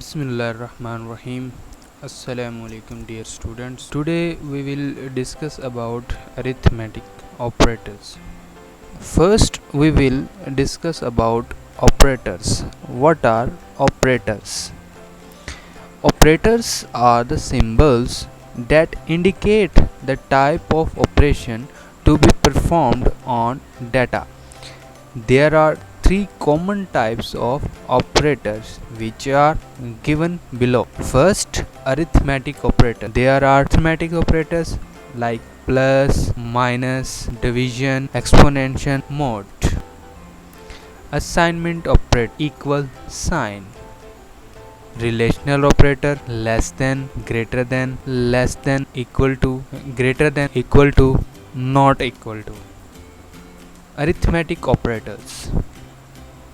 Bismillahirrahmanirrahim. Assalamu alaikum dear students. Today we will discuss about arithmetic operators. First we will discuss about operators. What are operators? Operators are the symbols that indicate the type of operation to be performed on data. There are three common types of operators which are given below. First, arithmetic operator. There are arithmetic operators like plus, minus, division, exponential, mod. Assignment operator equal sign. Relational operator less than, greater than, less than, equal to, greater than, equal to, not equal to. Arithmetic operators.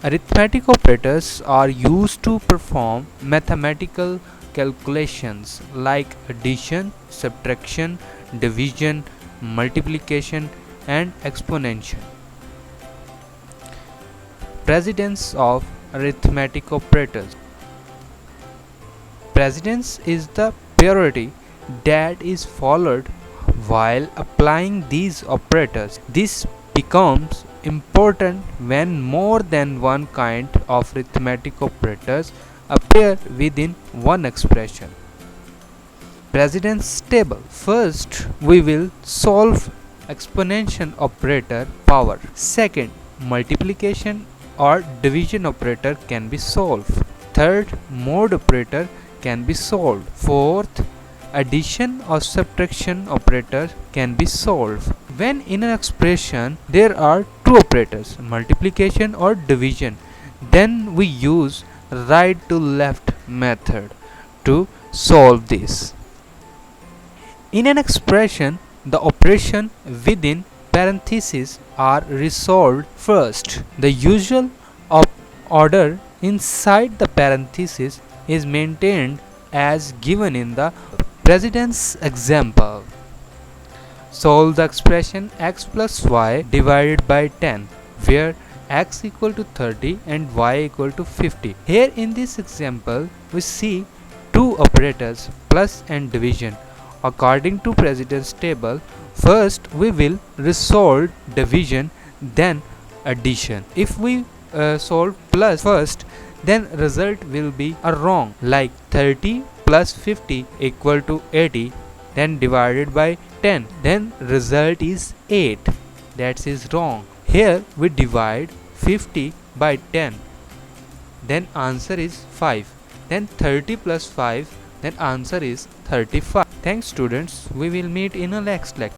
Arithmetic operators are used to perform mathematical calculations like addition, subtraction, division, multiplication, and exponential. Precedence of arithmetic operators. Precedence is the priority that is followed while applying these operators. This becomes important when more than one kind of arithmetic operators appear within one expression. Precedence table. First, we will solve exponential operator power. Second, multiplication or division operator can be solved. Third, mod operator can be solved. Fourth, addition or subtraction operator can be solved. When in an expression there are two operators, multiplication or division, then we use right to left method to solve this. In an expression, the operation within parentheses are resolved first. The usual order inside the parentheses is maintained as given in the precedence example. Solve the expression x plus y divided by 10, where x equal to 30 and y equal to 50. Here in this example, we see two operators, plus and division. According to precedence table, first we will resolve division, then addition. If we solve plus first, then result will be wrong, like 30 plus 50 equal to 80, then divided by 10, then result is 8. That is wrong. Here we divide 50 by 10, then answer is 5. Then 30 plus 5, then answer is 35. Thanks students, we will meet in a next lecture.